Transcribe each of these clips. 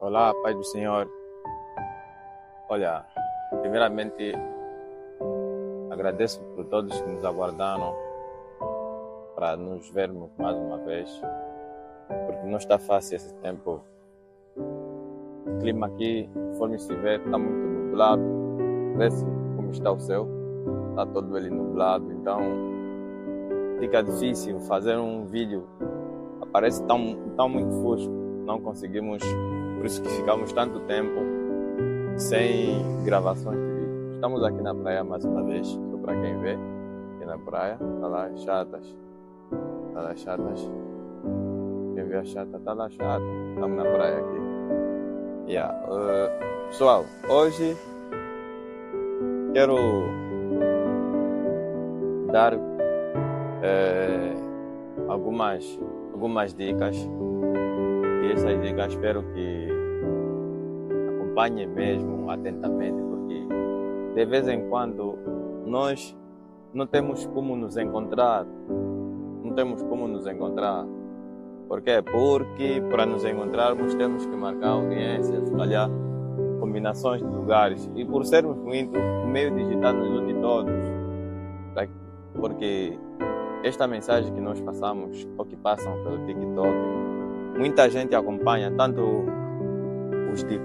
Olá, paz do Senhor. Olha, primeiramente agradeço por todos que nos aguardaram para nos vermos mais uma vez, porque não está fácil esse tempo. O clima aqui, conforme se vê, está muito nublado. Vê-se como está o céu, está todo ele nublado, então fica difícil fazer um vídeo. Parece tão muito fosco, não conseguimos, por isso que ficamos tanto tempo sem gravações de vídeo. Estamos aqui na praia mais uma vez, só para quem vê, aqui na praia, está lá as chatas, quem vê a chata, está lá chata, estamos na praia aqui. Pessoal, hoje quero dar algumas dicas, e essas dicas espero que acompanhem mesmo atentamente, porque de vez em quando nós não temos como nos encontrar. Por quê? Porque para nos encontrarmos temos que marcar audiências, olhar combinações de lugares, e por sermos muito, o meio digital nos une todos, porque esta mensagem que nós passamos ou que passam pelo TikTok, muita gente acompanha, tanto os de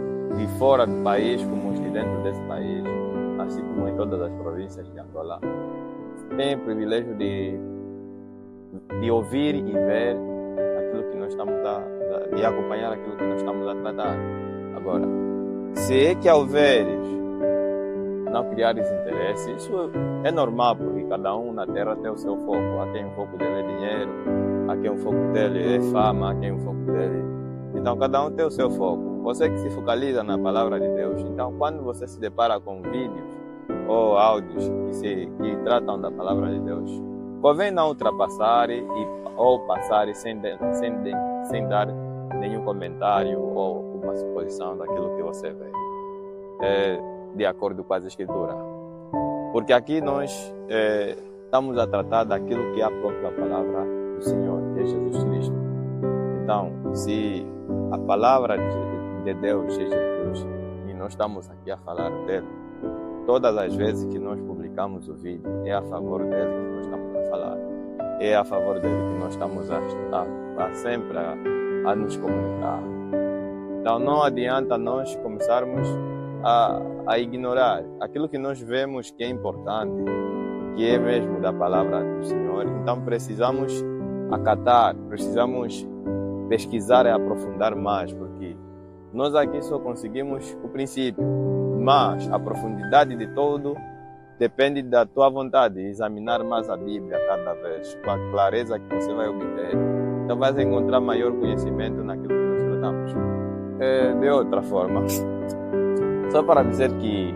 fora do país como os de dentro desse país, assim como em todas as províncias de Angola. Tem o privilégio de ouvir e ver aquilo que nós estamos e acompanhar aquilo que nós estamos a tratar. Agora, se é que ao veres não criares interesse, isso é normal, porque cada um na terra tem o seu foco. Há quem o foco dele é dinheiro, há quem o foco dele é fama, há quem o foco dele... Então cada um tem o seu foco. Você que se focaliza na palavra de Deus, então quando você se depara com vídeos ou áudios que tratam da palavra de Deus, convém não ultrapassar ou passar sem dar nenhum comentário ou uma suposição daquilo que você vê. De acordo com as Escrituras. Porque aqui nós estamos a tratar daquilo que é a própria palavra do Senhor, que é Jesus Cristo. Então, se a palavra de Deus é Jesus e nós estamos aqui a falar dele, todas as vezes que nós publicamos o vídeo, é a favor dele que nós estamos a falar, é a favor dele que nós estamos sempre a nos comunicar. Então, não adianta nós começarmos a ignorar aquilo que nós vemos que é importante, que é mesmo da palavra do Senhor. Então precisamos acatar, precisamos pesquisar e aprofundar mais, porque nós aqui só conseguimos o princípio, mas a profundidade de todo depende da tua vontade de examinar mais a Bíblia cada vez, com a clareza que você vai obter. Então vais encontrar maior conhecimento naquilo que nós tratamos. De outra forma, só para dizer que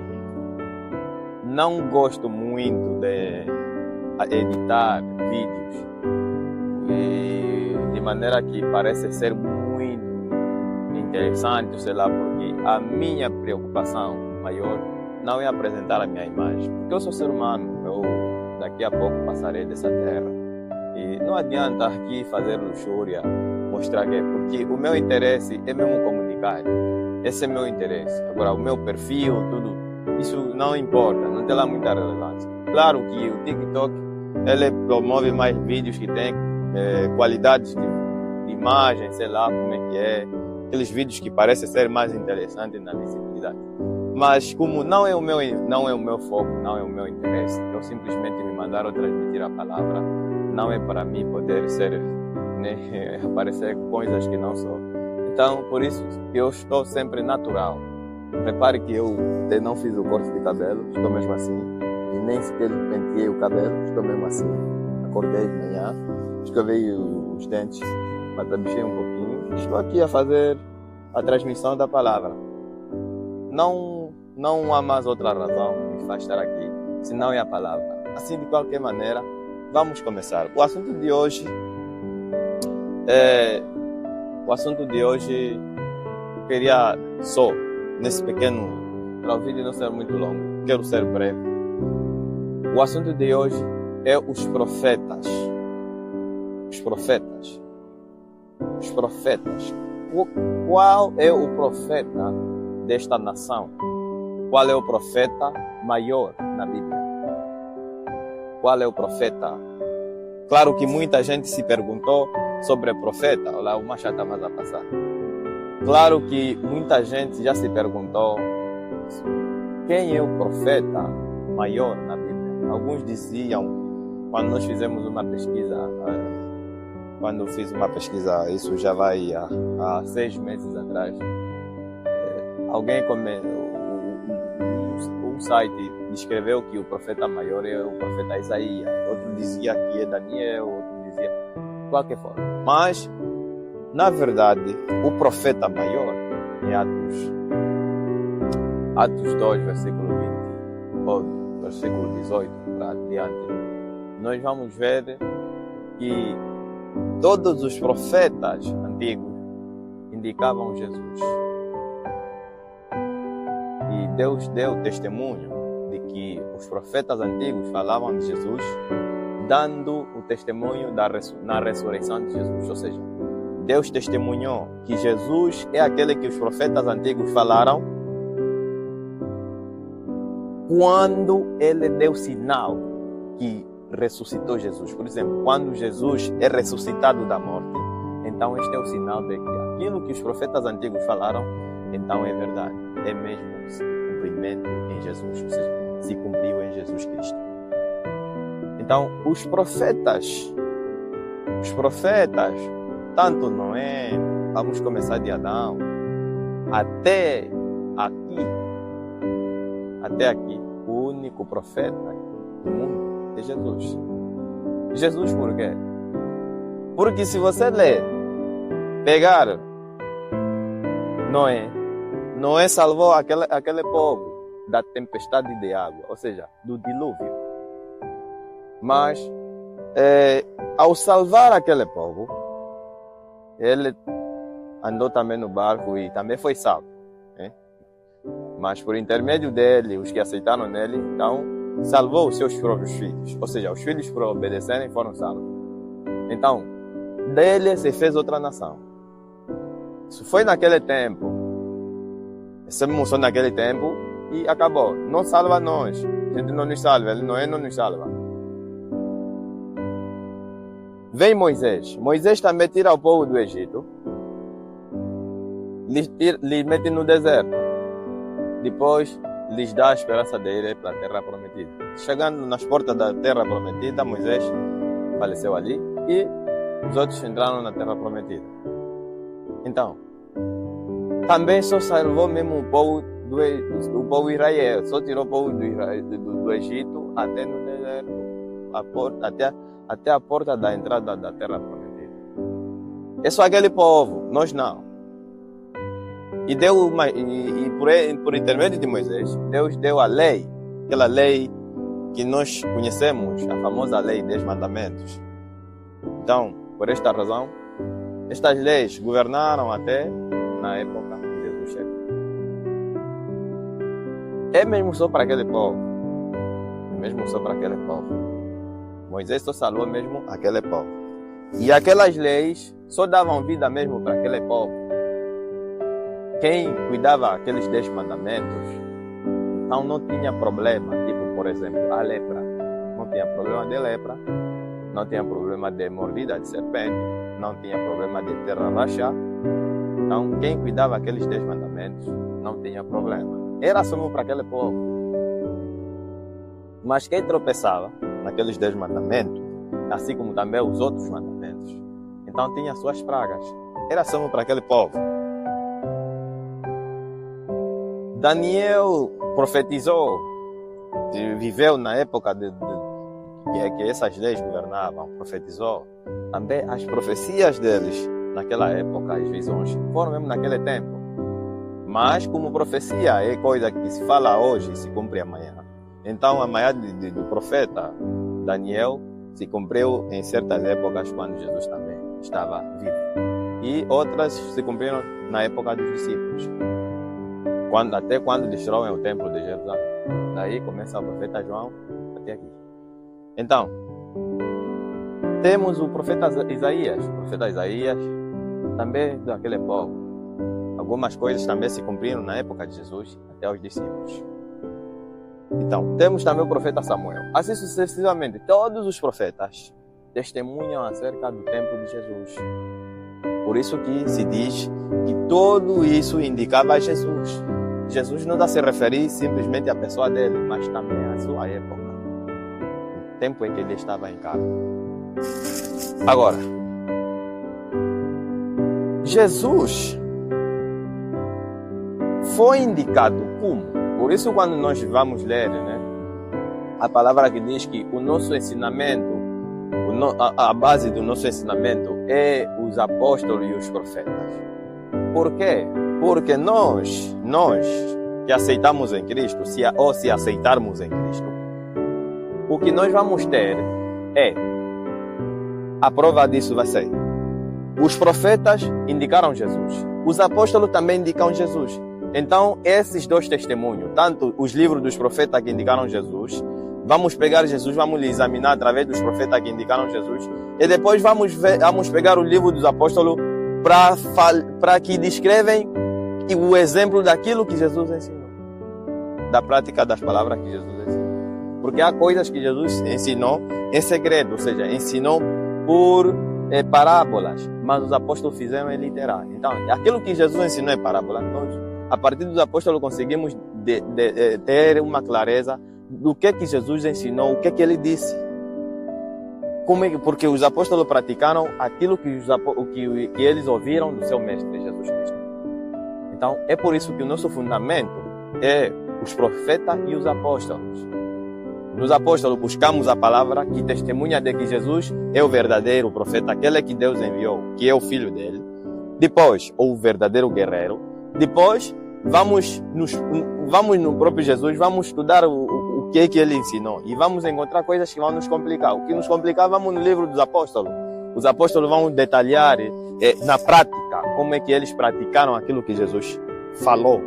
não gosto muito de editar vídeos de maneira que parece ser muito interessante, sei lá, porque a minha preocupação maior não é apresentar a minha imagem, porque eu sou ser humano, eu daqui a pouco passarei dessa terra e não adianta aqui fazer luxúria, mostrar que é, porque o meu interesse é mesmo comunicar. Esse é meu interesse. Agora, o meu perfil, tudo, isso não importa, não tem lá muita relevância. Claro que o TikTok, ele promove mais vídeos que tem qualidades de imagem, sei lá como é que é, aqueles vídeos que parecem ser mais interessantes na visibilidade. Mas como não é o meu foco, não é o meu interesse, eu simplesmente me mandaram transmitir a palavra, não é para mim poder ser, aparecer coisas que não sou. Então, por isso que eu estou sempre natural. Repare que eu não fiz o corte de cabelo, estou mesmo assim. E nem sequer penteei o cabelo, estou mesmo assim. Acordei de manhã, escovei os dentes, mexer um pouquinho. Estou aqui a fazer a transmissão da palavra. Não há mais outra razão que me faz estar aqui, senão é a palavra. Assim, de qualquer maneira, vamos começar. O assunto de hoje, eu queria só, nesse pequeno, para o vídeo não ser muito longo, quero ser breve. O assunto de hoje é os profetas. Os profetas. qual é o profeta desta nação? Qual é o profeta maior na Bíblia? Qual é o profeta? Claro que muita gente se perguntou sobre o profeta. Olha, o Machado está a passar. Claro que muita gente já se perguntou quem é o profeta maior na Bíblia. Alguns diziam, quando nós fizemos uma pesquisa, quando eu fiz uma pesquisa, isso já vai há 6 meses atrás, alguém um site descreveu que o profeta maior é o profeta Isaías, outro dizia que é Daniel, outro dizia de qualquer forma. Mas, na verdade, o profeta maior é Atos 2, versículo 20, ou versículo 18 para adiante. Nós vamos ver que todos os profetas antigos indicavam Jesus. E Deus deu testemunho de que os profetas antigos falavam de Jesus, dando o testemunho na ressurreição de Jesus. Ou seja, Deus testemunhou que Jesus é aquele que os profetas antigos falaram quando ele deu sinal que ressuscitou Jesus. Por exemplo, quando Jesus é ressuscitado da morte, então este é o sinal de que aquilo que os profetas antigos falaram, então é verdade, é mesmo cumprimento em Jesus, ou seja, se cumpriu em Jesus Cristo. Então, os profetas, tanto Noé, vamos começar de Adão, até aqui, o único profeta do mundo é Jesus. Jesus por quê? Porque se você pegar Noé salvou aquele povo da tempestade de água, ou seja, do dilúvio. Mas, ao salvar aquele povo, ele andou também no barco e também foi salvo. Mas por intermédio dele, os que aceitaram nele, então, salvou os seus próprios filhos. Ou seja, os filhos por obedecerem foram salvos. Então, dele se fez outra nação. Isso foi naquele tempo. Recebemos só naquele tempo e acabou. Não salva nós. A gente não nos salva. Ele não nos salva. Vem Moisés. Moisés também tira o povo do Egito. Lhes mete no deserto. Depois lhes dá a esperança de ir para a terra prometida. Chegando nas portas da terra prometida, Moisés faleceu ali e os outros entraram na terra prometida. Então, também só salvou mesmo o povo do Israel, só tirou o povo do Egito até no deserto, até a porta da entrada da terra prometida. É só aquele povo, nós não. E por intermédio de Moisés, Deus deu a lei, aquela lei que nós conhecemos, a famosa lei 10 mandamentos. Então, por esta razão, estas leis governaram até na época que Jesus chegou. É mesmo só para aquele povo. É mesmo só para aquele povo. Moisés só salvou mesmo aquele povo. E aquelas leis só davam vida mesmo para aquele povo. Quem cuidava aqueles 10 mandamentos, então não tinha problema, tipo, por exemplo, a lepra. Não tinha problema de lepra, não tinha problema de mordida de serpente, não tinha problema de terra rachar. Então, quem cuidava aqueles 10 mandamentos não tinha problema. Era só para aquele povo. Mas quem tropeçava naqueles 10 mandamentos, assim como também os outros mandamentos, então tinha suas pragas. Era só para aquele povo. Daniel profetizou, viveu na época que essas leis governavam, profetizou. Também as profecias deles, naquela época, as visões, foram mesmo naquele tempo. Mas como profecia é coisa que se fala hoje e se cumpre amanhã. Então amanhã do profeta Daniel se cumpriu em certas épocas quando Jesus também estava vivo. E outras se cumpriram na época dos discípulos. Até quando destroem o templo de Jerusalém. Daí começa o profeta João até aqui. Então, temos o profeta Isaías. O profeta Isaías também daquele povo. algumas coisas também se cumpriram na época de Jesus, até os discípulos. Então, temos também o profeta Samuel. Assim sucessivamente, todos os profetas testemunham acerca do tempo de Jesus. Por isso que se diz que tudo isso indicava a Jesus. Jesus não está a se referir simplesmente à pessoa dele, mas também à sua época, o tempo em que ele estava em carne. Agora, Jesus foi indicado como? Por isso, quando nós vamos ler, né, a palavra que diz que o nosso ensinamento, a base do nosso ensinamento é os apóstolos e os profetas. Por quê? Porque nós que aceitamos em Cristo, se aceitarmos em Cristo, o que nós vamos ter é, a prova disso vai ser, os profetas indicaram Jesus, os apóstolos também indicam Jesus. Então, esses dois testemunhos, tanto os livros dos profetas que indicaram Jesus, vamos pegar Jesus, vamos lhe examinar através dos profetas que indicaram Jesus, e depois vamos pegar o livro dos apóstolos para que descrevem o exemplo daquilo que Jesus ensinou, da prática das palavras que Jesus ensinou. Porque há coisas que Jesus ensinou em segredo, ou seja, ensinou por parábolas, mas os apóstolos fizeram em literal. Então, aquilo que Jesus ensinou em parábola, nós, a partir dos apóstolos, conseguimos ter uma clareza do que Jesus ensinou, o que ele disse. Porque os apóstolos praticaram aquilo que eles ouviram do seu mestre, Jesus Cristo. Então, é por isso que o nosso fundamento é os profetas e os apóstolos. Nos apóstolos buscamos a palavra que testemunha de que Jesus é o verdadeiro profeta, aquele que Deus enviou, que é o filho dele. Depois, o verdadeiro guerreiro. Depois, vamos no próprio Jesus, vamos estudar o que ele ensinou. E vamos encontrar coisas que vão nos complicar. O que nos complicar, vamos no livro dos apóstolos. Os apóstolos vão detalhar na prática como é que eles praticaram aquilo que Jesus falou,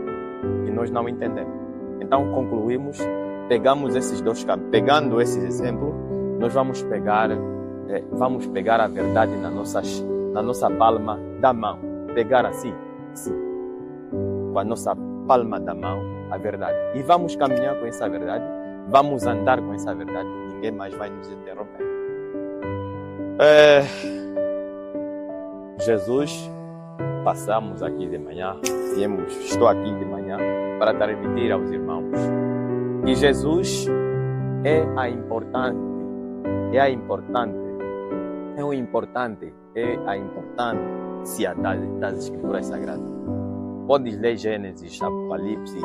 que nós não entendemos. Então, concluímos, pegamos esses dois caminhos. Pegando esses exemplos, nós vamos pegar a verdade na nossa palma da mão. Pegar assim, com a nossa palma da mão, a verdade. E vamos caminhar com essa verdade, vamos andar com essa verdade, ninguém mais vai nos interromper. Jesus, passamos aqui de manhã, estou aqui de manhã para transmitir aos irmãos que Jesus é a importância das Escrituras Sagradas. Podes ler Gênesis, Apocalipse,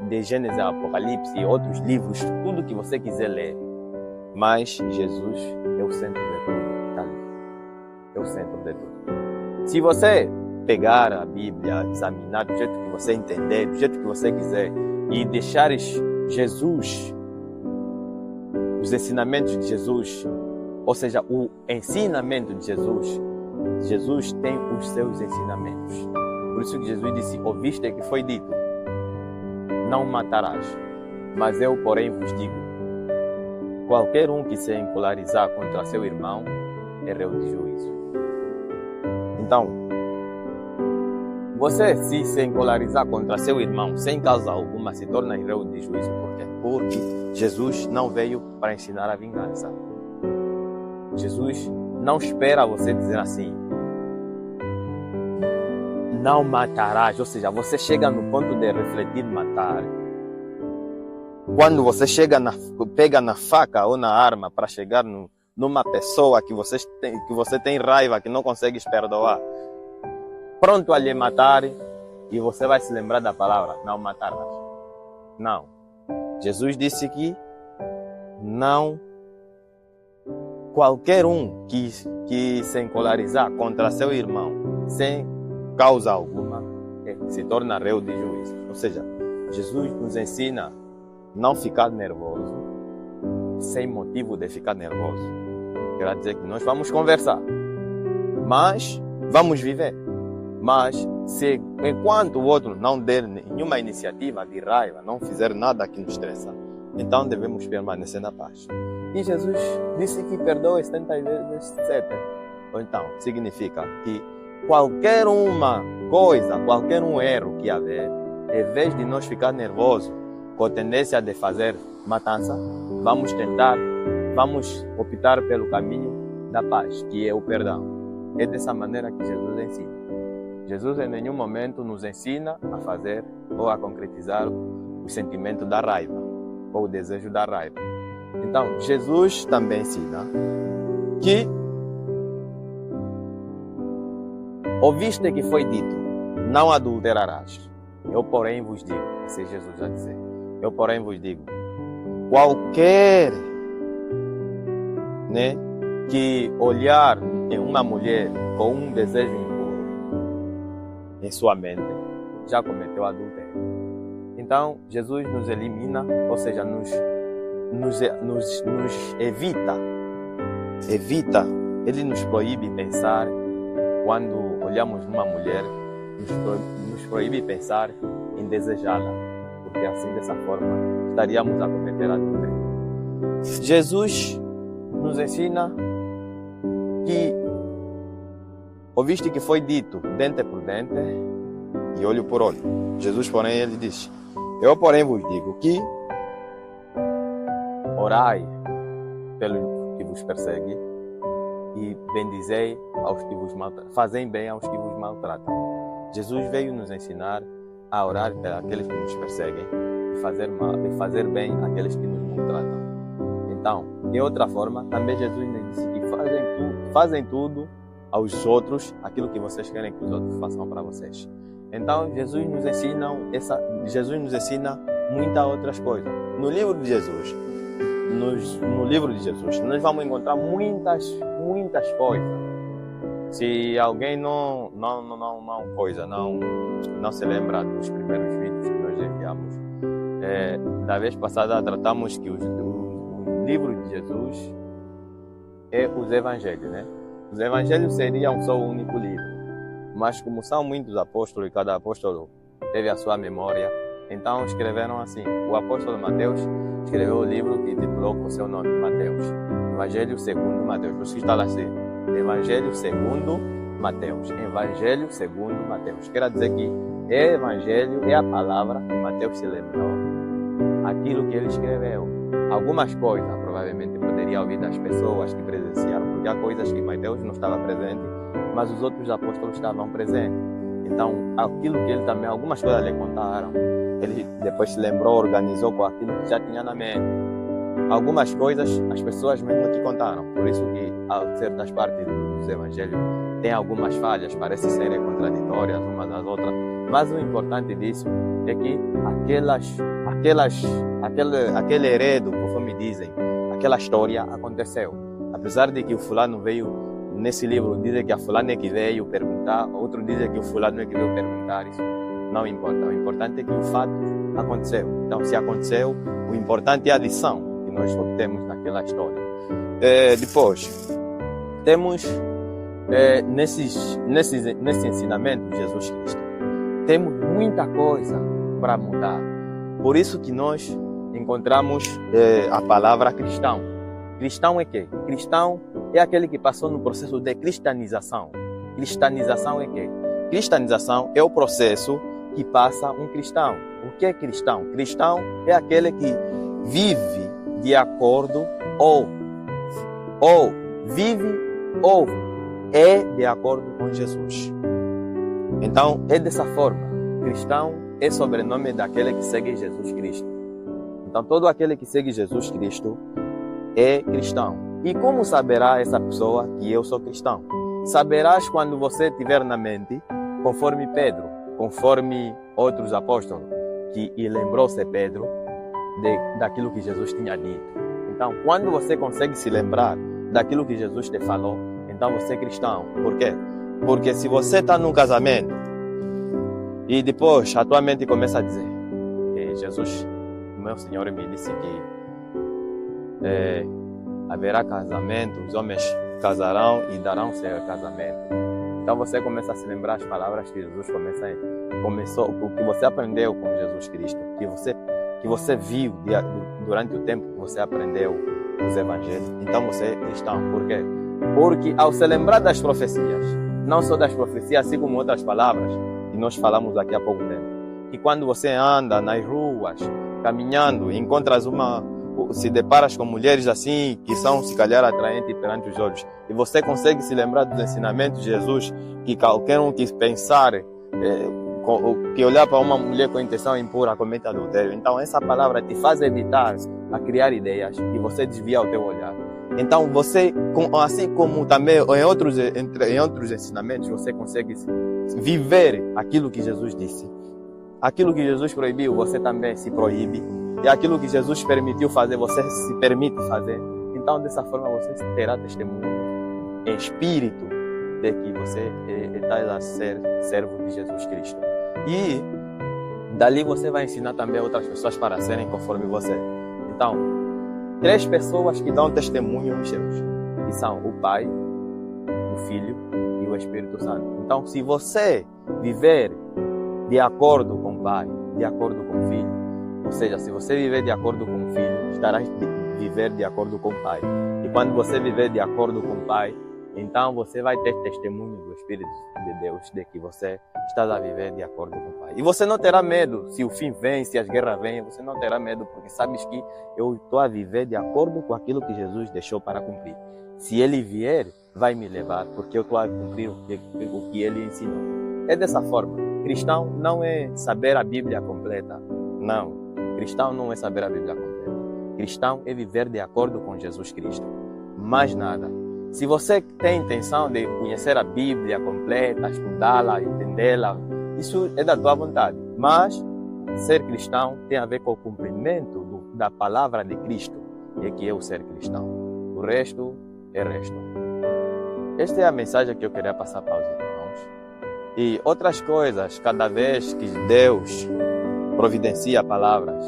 de Gênesis a Apocalipse, outros livros, tudo que você quiser ler. Mas Jesus é o centro de tudo. Tá? É o centro de tudo. Se você pegar a Bíblia, examinar do jeito que você entender, do jeito que você quiser, e deixares Jesus, os ensinamentos de Jesus, ou seja, o ensinamento de Jesus, Jesus tem os seus ensinamentos. Por isso que Jesus disse, ouviste que foi dito, não matarás, mas eu, porém, vos digo, qualquer um que se encolarizar contra seu irmão é réu de juízo. Então, você se encolarizar contra seu irmão sem causa alguma se torna réu de juízo. Por quê? Porque Jesus não veio para ensinar a vingança. Jesus não espera você dizer assim, não matarás, ou seja, você chega no ponto de refletir matar. Quando você pega na faca ou na arma para chegar numa pessoa que você tem raiva, que não consegue perdoar, pronto a lhe matar, e você vai se lembrar da palavra, não matarás. Não. Jesus disse que não, qualquer um que se encolarizar contra seu irmão sem causa alguma, se torna réu de juízo. Ou seja, Jesus nos ensina não ficar nervoso sem motivo de ficar nervoso. Quer dizer que nós vamos conversar, mas vamos viver. Mas se enquanto o outro não der nenhuma iniciativa de raiva, não fizer nada que nos estressa, então devemos permanecer na paz. E Jesus disse que perdoa 70 vezes 7. Então, significa que qualquer uma coisa, qualquer um erro que haver, em vez de nós ficar nervosos com a tendência de fazer matança, vamos optar pelo caminho da paz, que é o perdão. É dessa maneira que Jesus ensina. Jesus em nenhum momento nos ensina a fazer ou a concretizar o sentimento da raiva ou o desejo da raiva. Então, Jesus também ensina que ouviste que foi dito, não adulterarás. Eu, porém, vos digo, esse é Jesus a dizer, eu, porém, vos digo, qualquer que olhar em uma mulher com um desejo impuro em sua mente, já cometeu adultério. Então, Jesus nos elimina, ou seja, nos evita, ele nos proíbe pensar, quando olhamos numa mulher, nos proíbe pensar em desejá-la, porque assim, dessa forma, estaríamos a cometer adultério. Jesus nos ensina que ouviste que foi dito dente por dente e olho por olho. Jesus, porém, ele diz, eu, porém, vos digo que orai pelo que vos persegue e bendizei aos que vos maltratam, fazem bem aos que vos maltratam. Jesus veio nos ensinar a orar pelos que nos perseguem e fazer bem àqueles que nos maltratam. Então, de outra forma, também Jesus nos disse que fazem tudo aos outros aquilo que vocês querem que os outros façam para vocês. Então, Jesus nos ensina muitas outras coisas. No livro de Jesus, nós vamos encontrar muitas coisas. Se alguém não se lembra dos primeiros vídeos que nós enviamos, da vez passada tratamos que o livro de Jesus é os evangelhos, né? Os evangelhos seriam só um único livro, mas como são muitos apóstolos e cada apóstolo teve a sua memória, então escreveram assim. O apóstolo Mateus escreveu o livro que titulou com seu nome, Mateus, Evangelho segundo Mateus. Por isso está lá assim, Evangelho segundo Mateus, Evangelho segundo Mateus. Quer dizer que Evangelho é a palavra que Mateus se lembrou, aquilo que ele escreveu. Algumas coisas provavelmente poderia ouvir das pessoas que presenciaram, porque há coisas que Mateus não estava presente, mas os outros apóstolos estavam presentes. Então, aquilo que ele também, algumas coisas lhe contaram, ele depois se lembrou, organizou com aquilo que já tinha na mente. Algumas coisas as pessoas mesmo que contaram, por isso que certas partes dos evangelhos têm algumas falhas, parecem serem contraditórias umas das outras, mas o importante disso é que aquele heredo, conforme dizem, aquela história aconteceu. Apesar de que o fulano veio, nesse livro dizem que a fulana é que veio perguntar, outro dizem que o fulano é que veio perguntar, isso não importa. O importante é que o fato aconteceu. Então, se aconteceu, o importante é a lição que nós obtemos naquela história. Depois, temos nesse ensinamento de Jesus Cristo, temos muita coisa para mudar. Por isso que nós encontramos a palavra cristão. Cristão é quê? Cristão é aquele que passou no processo de cristianização. Cristianização é quê? Cristianização é o processo que passa um cristão. O que é cristão? Cristão é aquele que vive de acordo ou vive ou é de acordo com Jesus. Então, é dessa forma. Cristão é sobrenome daquele que segue Jesus Cristo. Então, todo aquele que segue Jesus Cristo é cristão. E como saberá essa pessoa que eu sou cristão? Saberás quando você tiver na mente, conforme Pedro, conforme outros apóstolos, que lembrou-se Pedro daquilo que Jesus tinha dito. Então, quando você consegue se lembrar daquilo que Jesus te falou, então você é cristão. Por quê? Porque se você está num casamento e depois a tua mente começa a dizer, Jesus, meu Senhor me disse que haverá casamento, os homens casarão e darão seu casamento. Então você começa a se lembrar as palavras que Jesus começou, o que você aprendeu com Jesus Cristo, que você viu durante o tempo que você aprendeu os evangelhos. Então você é cristão. Por quê? Porque ao se lembrar das profecias, não só das profecias, assim como outras palavras, que nós falamos aqui há pouco tempo. Que quando você anda nas ruas, caminhando, se deparas com mulheres assim, que são se calhar atraentes perante os olhos, e você consegue se lembrar dos ensinamentos de Jesus, que qualquer um que pensar, que olhar para uma mulher com intenção impura comete adultério. Então essa palavra te faz evitar a criar ideias e você desvia o teu olhar. Então você, assim como também em outros ensinamentos, você consegue viver aquilo que Jesus disse. Aquilo que Jesus proibiu, você também se proíbe. E aquilo que Jesus permitiu fazer, você se permite fazer. Então, dessa forma, você terá testemunho em espírito de que você está a ser servo de Jesus Cristo. E dali você vai ensinar também outras pessoas para serem conforme você. Então, 3 pessoas que dão testemunho nos céus, que são o Pai, o Filho e o Espírito Santo. Então, se você viver de acordo com o Pai, de acordo com o Filho, ou seja, se você viver de acordo com o Filho, estarás viver de acordo com o Pai. E quando você viver de acordo com o Pai, então você vai ter testemunho do Espírito de Deus de que você está a viver de acordo com o Pai. E você não terá medo se o fim vem, se as guerras vêm, você não terá medo porque sabes que eu estou a viver de acordo com aquilo que Jesus deixou para cumprir. Se Ele vier, vai me levar porque eu estou a cumprir o que Ele ensinou. É dessa forma. Cristão não é saber a Bíblia completa. Não. Cristão não é saber a Bíblia completa. Cristão é viver de acordo com Jesus Cristo. Mais nada. Se você tem intenção de conhecer a Bíblia completa, estudá-la, entendê-la, isso é da tua vontade. Mas ser cristão tem a ver com o cumprimento da palavra de Cristo, e que é o ser cristão. O resto é resto. Esta é a mensagem que eu queria passar para os irmãos. E outras coisas, cada vez que Deus providencia palavras,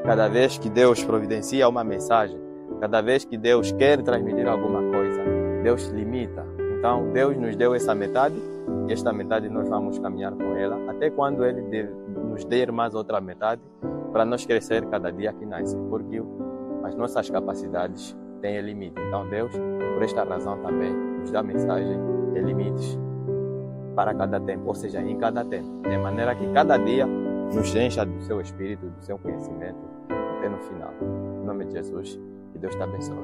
cada vez que Deus providencia uma mensagem, cada vez que Deus quer transmitir alguma coisa, Deus limita. Então, Deus nos deu essa metade, e esta metade nós vamos caminhar com ela, até quando Ele nos der mais outra metade, para nós crescer cada dia que nasce, porque as nossas capacidades têm limite. Então, Deus, por esta razão também, nos dá mensagem de limites para cada tempo, ou seja, em cada tempo, de maneira que cada dia nos encha do seu espírito, do seu conhecimento, até no final. Em nome de Jesus, que Deus te abençoe.